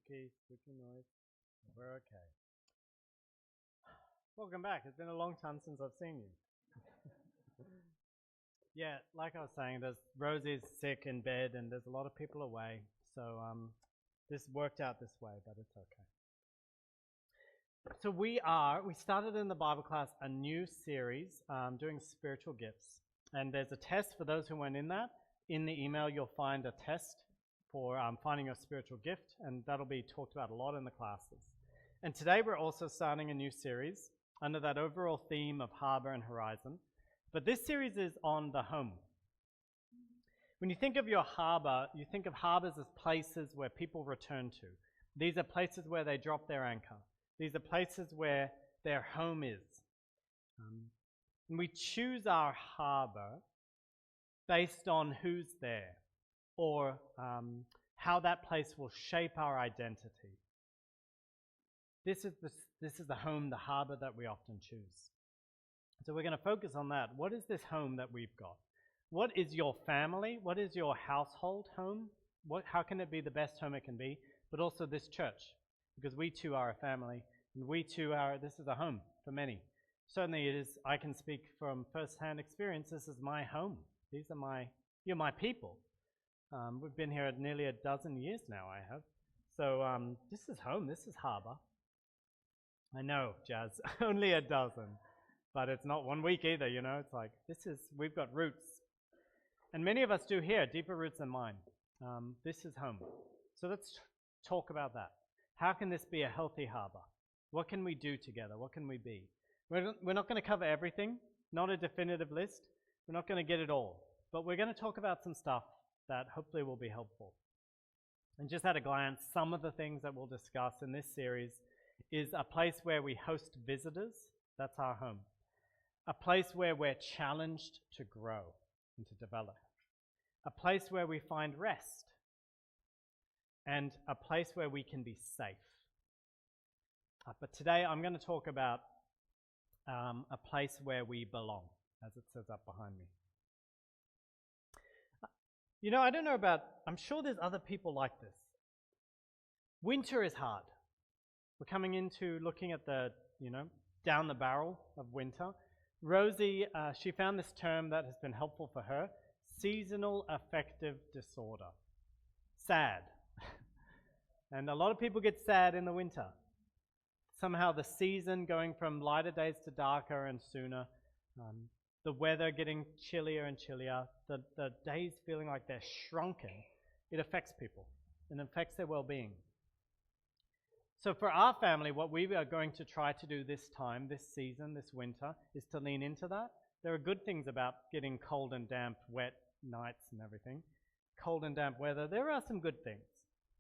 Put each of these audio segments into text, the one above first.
Spooky noise. We're okay. Welcome back. It's been a long time since I've seen you. Yeah, like I was saying, Rosie's sick in bed and there's a lot of people away. So this worked out this way, but it's okay. So we started in the Bible class a new series doing spiritual gifts. And there's a test for those who went in that. In the email, you'll find a test for finding your spiritual gift, and that'll be talked about a lot in the classes. And today we're also starting a new series under that overall theme of Harbour and Horizon. But this series is on the home. When you think of your harbour, you think of harbours as places where people return to. These are places where they drop their anchor. These are places where their home is. And we choose our harbour based on who's there, or how that place will shape our identity. This is the home, the harbour that we often choose. So we're going to focus on that. What is this home that we've got? What is your family? What is your household home? How can it be the best home it can be? But also this church, because we too are a family, and we too this is a home for many. Certainly it is. I can speak from first-hand experience. This is my home. You're my people. We've been here nearly a dozen years now, I have. So this is home, this is harbour. I know, Jazz, only a dozen. But it's not 1 week either, you know. It's like, we've got roots. And many of us do here, deeper roots than mine. This is home. So let's talk about that. How can this be a healthy harbour? What can we do together? What can we be? We're not going to cover everything, not a definitive list. We're not going to get it all. But we're going to talk about some stuff that hopefully will be helpful. And just at a glance, some of the things that we'll discuss in this series is a place where we host visitors. That's our home. A place where we're challenged to grow and to develop. A place where we find rest. And a place where we can be safe. But today I'm going to talk about a place where we belong, as it says up behind me. You know, I don't know I'm sure there's other people like this. Winter is hard. We're coming into looking at down the barrel of winter. Rosie, she found this term that has been helpful for her, seasonal affective disorder. Sad. And a lot of people get sad in the winter. Somehow the season going from lighter days to darker and sooner, the weather getting chillier and chillier, the days feeling like they're shrunken, it affects people and affects their well-being. So for our family, what we are going to try to do this time, this season, this winter, is to lean into that. There are good things about getting cold and damp, wet nights and everything. Cold and damp weather, there are some good things.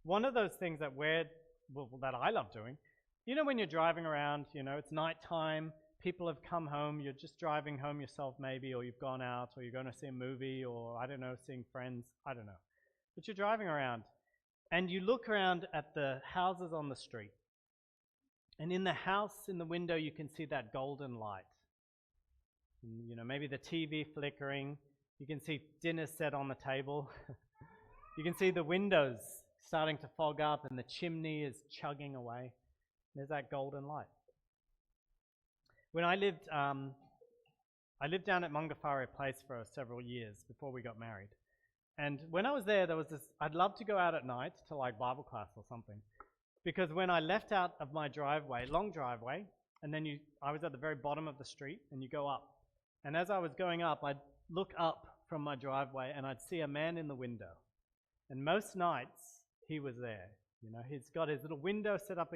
One of those things that I love doing, you know when you're driving around, it's nighttime, people have come home, you're just driving home yourself maybe, or you've gone out, or you're going to see a movie, or I don't know, seeing friends, I don't know. But you're driving around, and you look around at the houses on the street. And in the house, in the window, you can see that golden light. And, maybe the TV flickering. You can see dinner set on the table. You can see the windows starting to fog up, and the chimney is chugging away. There's that golden light. When I lived down at Mungafare Place for several years before we got married. And when I was there was I'd love to go out at night to like Bible class or something. Because when I left out of my driveway, long driveway, and then I was at the very bottom of the street and you go up. And as I was going up, I'd look up from my driveway and I'd see a man in the window. And most nights he was there. He's got his little window set up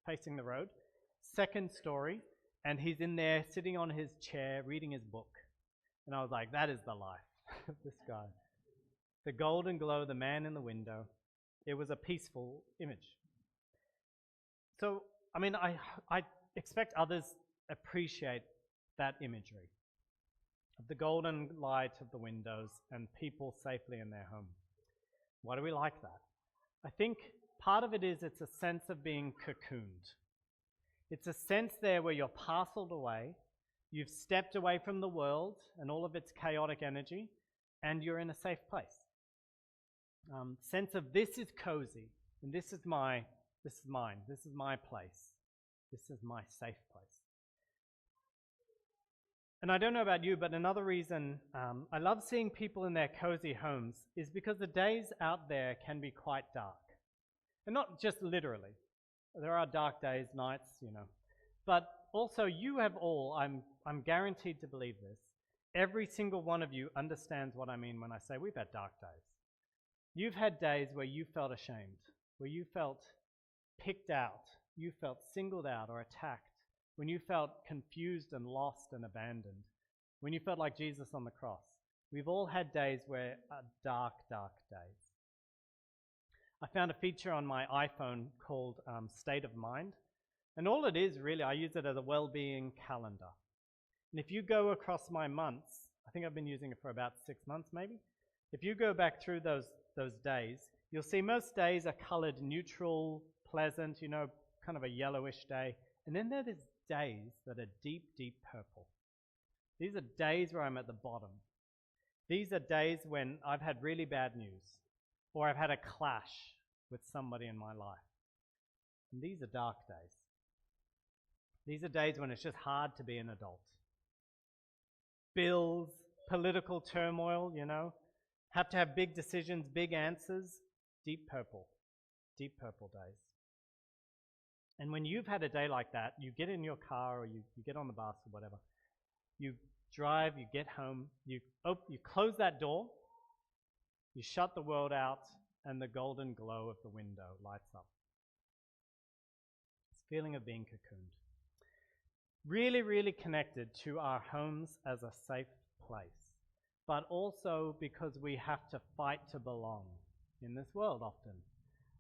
facing the road, second story. And he's in there sitting on his chair reading his book. And I was like, that is the life of this guy. The golden glow, the man in the window. It was a peaceful image. So, I expect others appreciate that imagery of the golden light of the windows and people safely in their home. Why do we like that? I think part of it is it's a sense of being cocooned. It's a sense there where you're parceled away, you've stepped away from the world and all of its chaotic energy, and you're in a safe place. Sense of this is cozy, and this is my This is mine. This is my place. This is my safe place. And I don't know about you, but another reason I love seeing people in their cozy homes is because the days out there can be quite dark. And not just literally. There are dark days, nights, But also you have all, I'm guaranteed to believe this, every single one of you understands what I mean when I say we've had dark days. You've had days where you felt ashamed, where you felt picked out, you felt singled out or attacked, when you felt confused and lost and abandoned, when you felt like Jesus on the cross. We've all had days where are dark, dark days. I found a feature on my iPhone called State of Mind. And all it is really, I use it as a well-being calendar. And if you go across my months, I think I've been using it for about 6 months maybe. If you go back through those days, you'll see most days are colored neutral, pleasant, kind of a yellowish day. And then there are days that are deep, deep purple. These are days where I'm at the bottom. These are days when I've had really bad news, or I've had a clash with somebody in my life. And these are dark days. These are days when it's just hard to be an adult. Bills, political turmoil, have to have big decisions, big answers. Deep purple days. And when you've had a day like that, you get in your car or you get on the bus or whatever. You drive, you get home, you close that door, you shut the world out, and the golden glow of the window lights up. This feeling of being cocooned. Really, really connected to our homes as a safe place, but also because we have to fight to belong in this world often.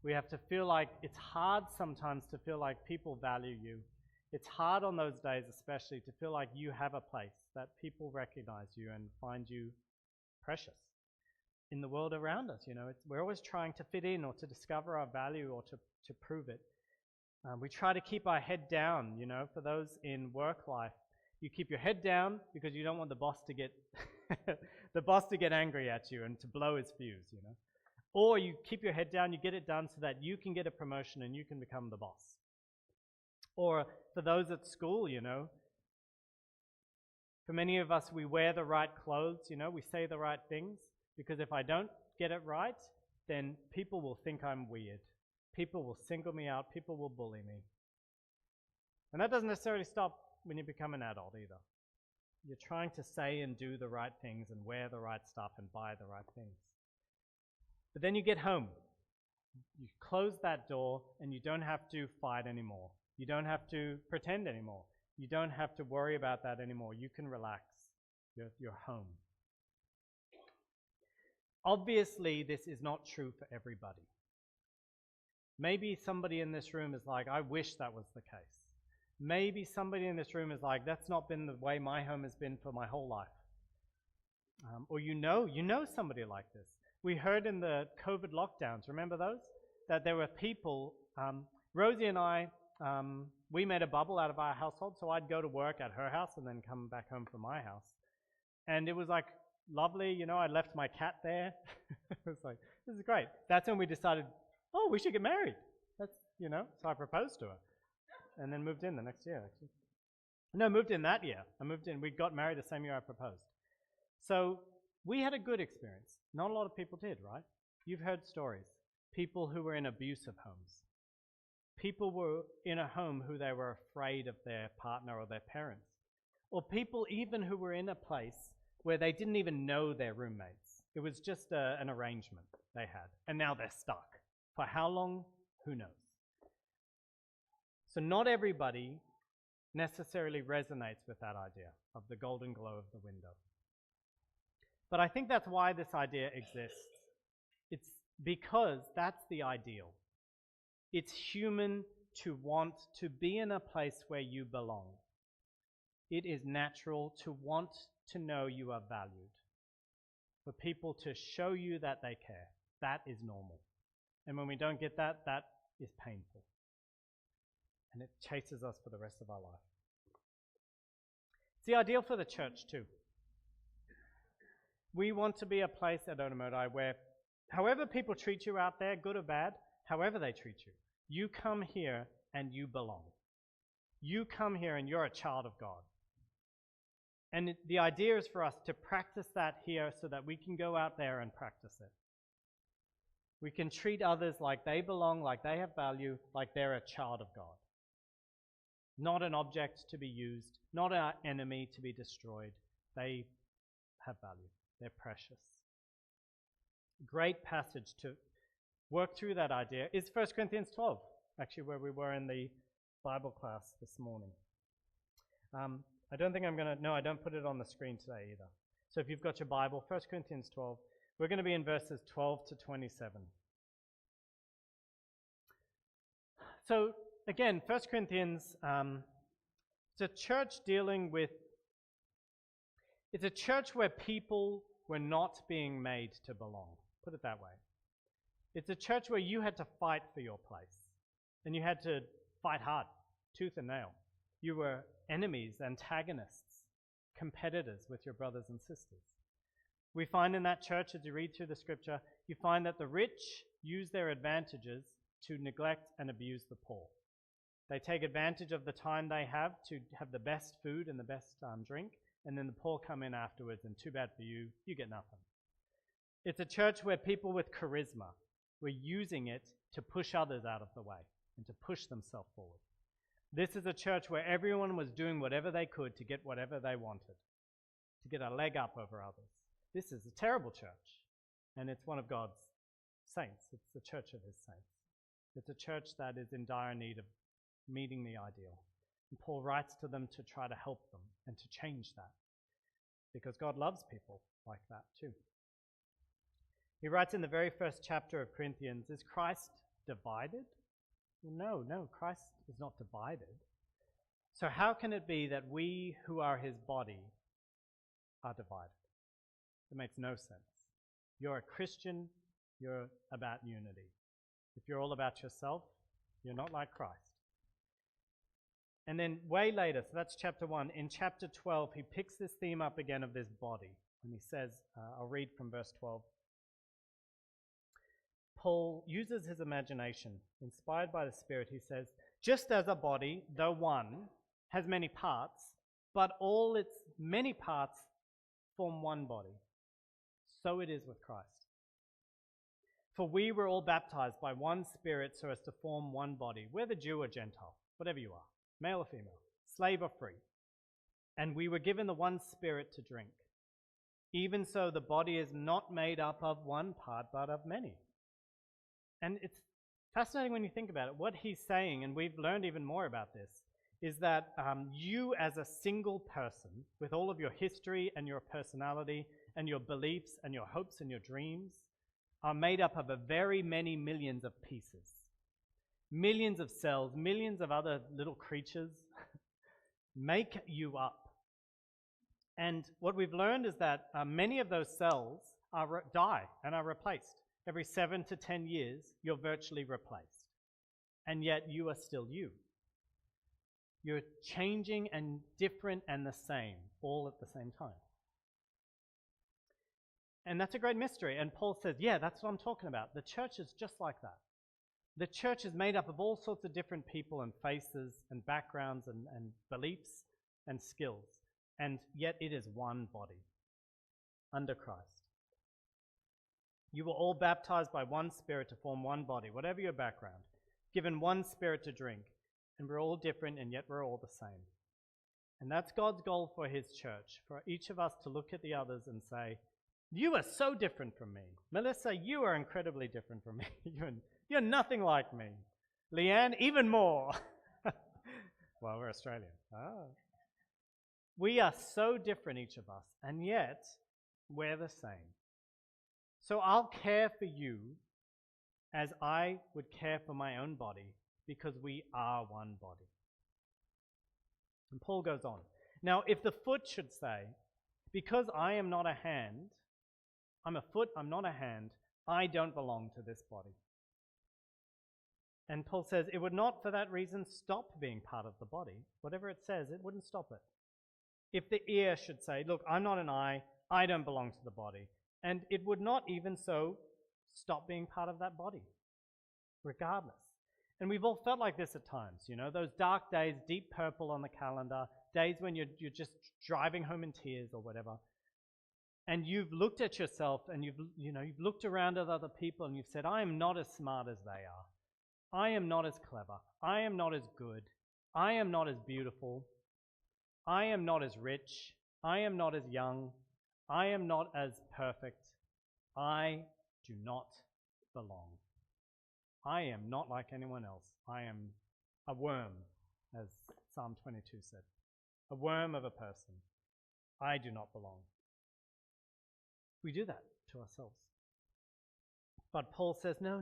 We have to feel like it's hard sometimes to feel like people value you. It's hard on those days especially to feel like you have a place, that people recognize you and find you precious in the world around us. We're always trying to fit in or to discover our value or to prove it. We try to keep our head down, for those in work life. You keep your head down because you don't want the boss to get angry at you and to blow his fuse, Or you keep your head down, you get it done so that you can get a promotion and you can become the boss. Or for those at school, for many of us, we wear the right clothes, we say the right things, because if I don't get it right, then people will think I'm weird. People will single me out, people will bully me. And that doesn't necessarily stop when you become an adult either. You're trying to say and do the right things and wear the right stuff and buy the right things. But then you get home. You close that door and you don't have to fight anymore. You don't have to pretend anymore. You don't have to worry about that anymore. You can relax. You're home. Obviously, this is not true for everybody. Maybe somebody in this room is like, I wish that was the case. Maybe somebody in this room is like, that's not been the way my home has been for my whole life. Or you know somebody like this. We heard in the COVID lockdowns, remember those? That there were people, Rosie and I, we made a bubble out of our household, so I'd go to work at her house and then come back home from my house. And it was like lovely, I left my cat there. It was like, this is great. That's when we decided, we should get married. That's, so I proposed to her. And then moved in the next year, actually. No, moved in that year. We got married the same year I proposed. So we had a good experience. Not a lot of people did, right? You've heard stories. People who were in abusive homes. People were in a home who they were afraid of their partner or their parents. Or people even who were in a place where they didn't even know their roommates. It was just an arrangement they had. And now they're stuck. For how long? Who knows? So not everybody necessarily resonates with that idea of the golden glow of the window. But I think that's why this idea exists. It's because that's the ideal. It's human to want to be in a place where you belong. It is natural to want to know you are valued. For people to show you that they care. That is normal. And when we don't get that, that is painful. And it chases us for the rest of our life. It's the ideal for the church too. We want to be a place at Onomodai where however people treat you out there, good or bad, however they treat you, You come here and you belong. You come here and you're a child of God. And the idea is for us to practice that here so that we can go out there and practice it. We can treat others like they belong, like they have value, like they're a child of God. Not an object to be used, not an enemy to be destroyed. They have value. They're precious. Great passage to work through that idea is 1 Corinthians 12, actually where we were in the Bible class this morning. I don't put it on the screen today either. So if you've got your Bible, 1 Corinthians 12, we're going to be in verses 12 to 27. So again, 1 Corinthians, it's a church it's a church where people were not being made to belong. Put it that way. It's a church where you had to fight for your place. And you had to fight hard, tooth and nail. You were enemies, antagonists, competitors with your brothers and sisters. We find in that church, as you read through the scripture, you find that the rich use their advantages to neglect and abuse the poor. They take advantage of the time they have to have the best food and the best drink, and then the poor come in afterwards, and too bad for you, you get nothing. It's a church where people with charisma were using it to push others out of the way and to push themselves forward. This is a church where everyone was doing whatever they could to get whatever they wanted, to get a leg up over others. This is a terrible church, and it's one of God's saints. It's the church of his saints. It's a church that is in dire need of meeting the ideal. And Paul writes to them to try to help them and to change that, because God loves people like that too. He writes in the very first chapter of Corinthians, is Christ divided? No, Christ is not divided. So how can it be that we who are his body are divided? It makes no sense. You're a Christian, you're about unity. If you're all about yourself, you're not like Christ. And then way later, so that's chapter 1, in chapter 12, he picks this theme up again of this body. And he says, I'll read from verse 12. Paul uses his imagination. Inspired by the Spirit, he says, just as a body, though one, has many parts, but all its many parts form one body, so it is with Christ. For we were all baptized by one Spirit so as to form one body, whether Jew or Gentile, whatever you are, male or female, slave or free. And we were given the one Spirit to drink. Even so, the body is not made up of one part, but of many. And it's fascinating when you think about it. What he's saying, and we've learned even more about this, is that you as a single person, with all of your history and your personality and your beliefs and your hopes and your dreams, are made up of a very many millions of pieces. Millions of cells, millions of other little creatures make you up. And what we've learned is that many of those cells die and are replaced. Every 7 to 10 years, you're virtually replaced. And yet you are still you. You're changing and different and the same, all at the same time. And that's a great mystery. And Paul says, yeah, that's what I'm talking about. The church is just like that. The church is made up of all sorts of different people and faces and backgrounds and beliefs and skills. And yet it is one body under Christ. You were all baptized by one Spirit to form one body, whatever your background, given one Spirit to drink. And we're all different, and yet we're all the same. And that's God's goal for his church, for each of us to look at the others and say, you are so different from me. Melissa, you are incredibly different from me. You're nothing like me. Leanne, even more. Well, we're Australian. We are so different, each of us, and yet we're the same. So I'll care for you as I would care for my own body, because we are one body. And Paul goes on. Now, if the foot should say, because I am not a hand, I'm a foot, I'm not a hand, I don't belong to this body. And Paul says it would not for that reason stop being part of the body. Whatever it says, it wouldn't stop it. If the ear should say, look, I'm not an eye, I don't belong to the body. And it would not even so stop being part of that body, regardless. And we've all felt like this at times, you know, those dark days, deep purple on the calendar, days when you're just driving home in tears or whatever. And you've looked at yourself and you've looked around at other people and you've said, I am not as smart as they are. I am not as clever. I am not as good. I am not as beautiful. I am not as rich. I am not as young. I am not as perfect. I do not belong. I am not like anyone else. I am a worm, as Psalm 22 said. A worm of a person. I do not belong. We do that to ourselves. But Paul says, no.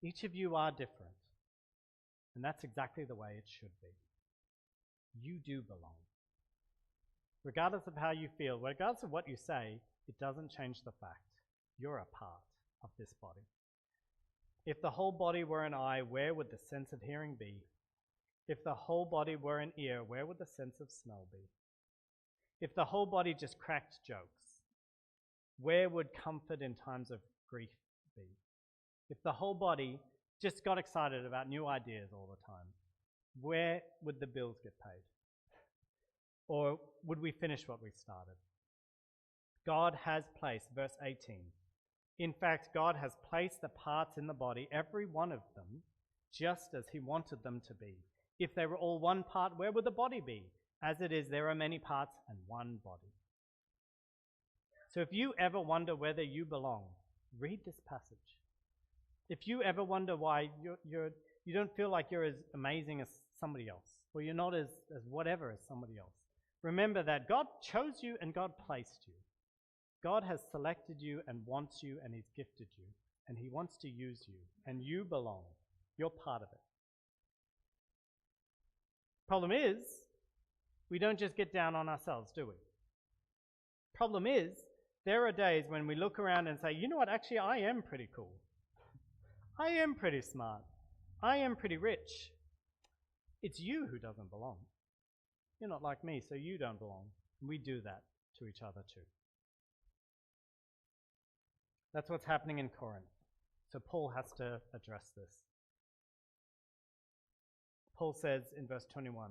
Each of you are different. And that's exactly the way it should be. You do belong. Regardless of how you feel, regardless of what you say, it doesn't change the fact you're a part of this body. If the whole body were an eye, where would the sense of hearing be? If the whole body were an ear, where would the sense of smell be? If the whole body just cracked jokes, where would comfort in times of grief be? If the whole body just got excited about new ideas all the time, where would the bills get paid? Or would we finish what we started? God has placed, verse 18, in fact, God has placed the parts in the body, every one of them, just as he wanted them to be. If they were all one part, where would the body be? As it is, there are many parts and one body. So if you ever wonder whether you belong, read this passage. If you ever wonder why you don't feel like you're as amazing as somebody else, or you're not as whatever as somebody else, remember that God chose you and God placed you. God has selected you and wants you and he's gifted you and he wants to use you and you belong. You're part of it. Problem is, we don't just get down on ourselves, do we? Problem is, there are days when we look around and say, you know what, actually I am pretty cool. I am pretty smart. I am pretty rich. It's you who doesn't belong. You're not like me, so you don't belong. We do that to each other too. That's what's happening in Corinth. So Paul has to address this. Paul says in verse 21,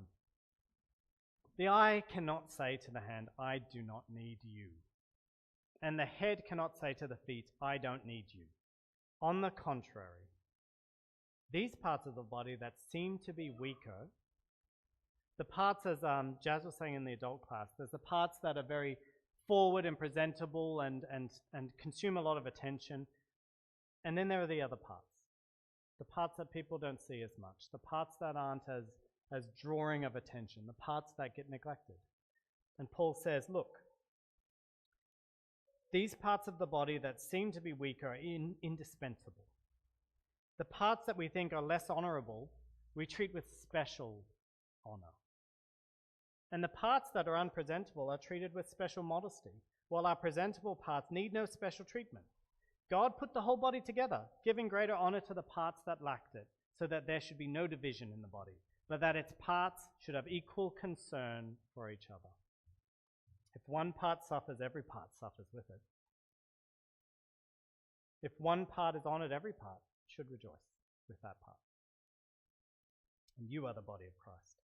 the eye cannot say to the hand, I do not need you. And the head cannot say to the feet, I don't need you. On the contrary, these parts of the body that seem to be weaker, the parts, as Jazz was saying in the adult class, there's the parts that are very forward and presentable and consume a lot of attention. And then there are the other parts. The parts that people don't see as much. The parts that aren't as drawing of attention. The parts that get neglected. And Paul says, look, these parts of the body that seem to be weaker are indispensable. The parts that we think are less honorable, we treat with special honor. And the parts that are unpresentable are treated with special modesty, while our presentable parts need no special treatment. God put the whole body together, giving greater honor to the parts that lacked it, so that there should be no division in the body, but that its parts should have equal concern for each other. If one part suffers, every part suffers with it. If one part is honored, every part should rejoice with that part. And you are the body of Christ.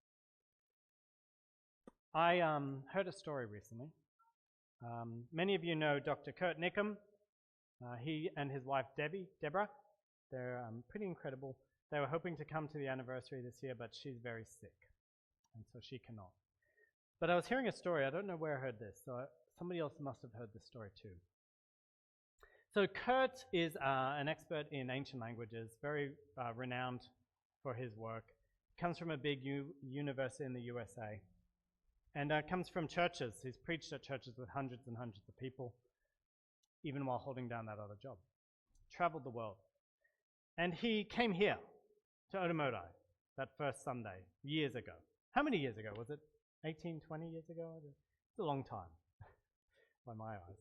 I heard a story recently. Many of you know Dr. Kurt Nickham. He and his wife Deborah, they're pretty incredible. They were hoping to come to the anniversary this year, but she's very sick, and so she cannot. But I was hearing a story. I don't know where I heard this, so somebody else must have heard this story too. So Kurt is an expert in ancient languages, very renowned for his work. Comes from a big university in the USA. And comes from churches. He's preached at churches with hundreds and hundreds of people, even while holding down that other job. Traveled the world. And he came here to Otomodai that first Sunday, years ago. How many years ago? Was it 18, 20 years ago? It's a long time, by my eyes.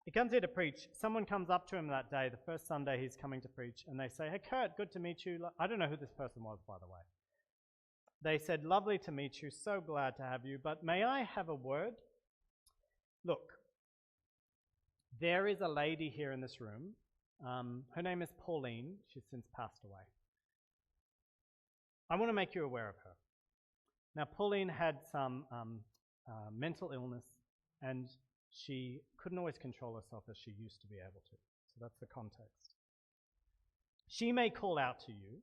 He comes here to preach. Someone comes up to him that day, the first Sunday he's coming to preach, and they say, hey, Kurt, good to meet you. I don't know who this person was, by the way. They said, lovely to meet you, so glad to have you, but may I have a word? Look, there is a lady here in this room Her name is Pauline. She's since passed away. I want to make you aware of her. Now, Pauline had some mental illness, and she couldn't always control herself as she used to be able to. So that's the context. She may call out to you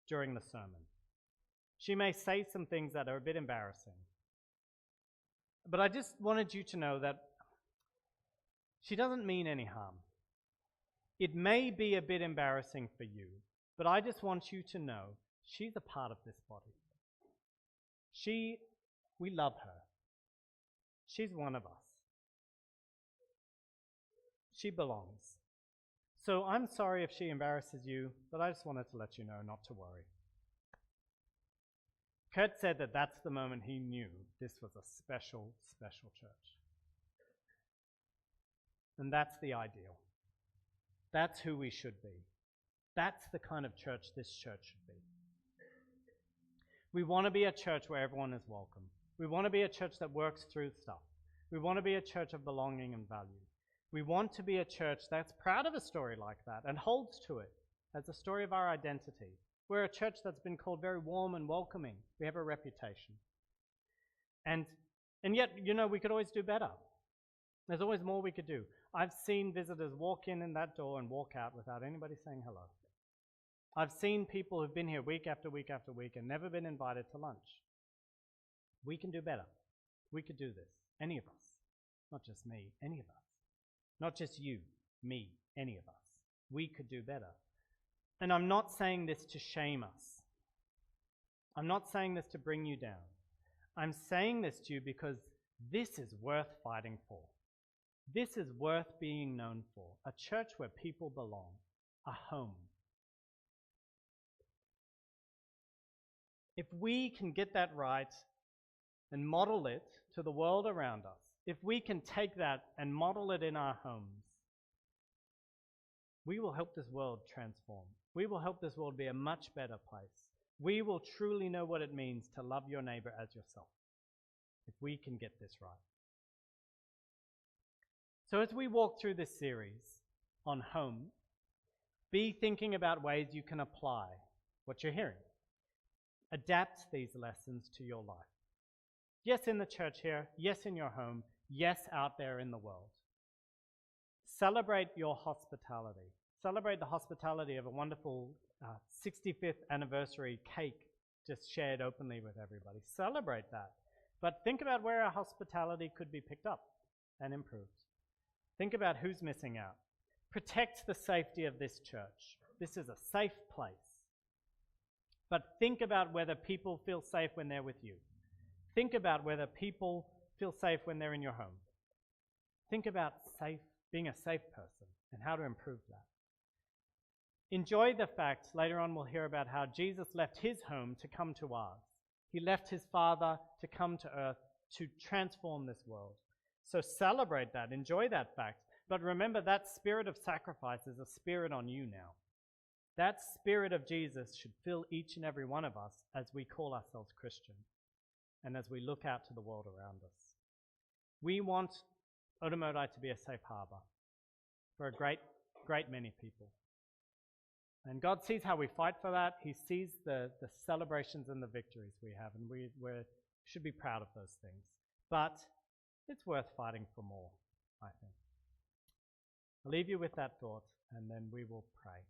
during the sermon. She may say some things that are a bit embarrassing. But I just wanted you to know that she doesn't mean any harm. It may be a bit embarrassing for you, but I just want you to know she's a part of this body. We love her. She's one of us. She belongs. So I'm sorry if she embarrasses you, but I just wanted to let you know not to worry. Kurt said that that's the moment he knew this was a special, special church. And that's the ideal. That's who we should be. That's the kind of church this church should be. We want to be a church where everyone is welcome. We want to be a church that works through stuff. We want to be a church of belonging and value. We want to be a church that's proud of a story like that and holds to it as a story of our identity. We're a church that's been called very warm and welcoming. We have a reputation. And yet, we could always do better. There's always more we could do. I've seen visitors walk in that door and walk out without anybody saying hello. I've seen people who've been here week after week after week and never been invited to lunch. We can do better. We could do this. Any of us. Not just me, any of us. Not just you, me, any of us. We could do better. And I'm not saying this to shame us. I'm not saying this to bring you down. I'm saying this to you because this is worth fighting for. This is worth being known for. A church where people belong. A home. If we can get that right and model it to the world around us, if we can take that and model it in our homes, we will help this world transform. We will help this world be a much better place. We will truly know what it means to love your neighbor as yourself, if we can get this right. So as we walk through this series on home, be thinking about ways you can apply what you're hearing. Adapt these lessons to your life. Yes, in the church here. Yes, in your home. Yes, out there in the world. Celebrate your hospitality. Celebrate the hospitality of a wonderful 65th anniversary cake just shared openly with everybody. Celebrate that. But think about where our hospitality could be picked up and improved. Think about who's missing out. Protect the safety of this church. This is a safe place. But think about whether people feel safe when they're with you. Think about whether people feel safe when they're in your home. Think about being a safe person and how to improve that. Enjoy the fact, later on we'll hear about how Jesus left his home to come to ours. He left his Father to come to earth to transform this world. So celebrate that, enjoy that fact. But remember, that spirit of sacrifice is a spirit on you now. That spirit of Jesus should fill each and every one of us as we call ourselves Christian and as we look out to the world around us. We want Otamodai to be a safe harbor for a great, great many people. And God sees how we fight for that. He sees the celebrations and the victories we have, and we should be proud of those things. But it's worth fighting for more, I think. I'll leave you with that thought, and then we will pray.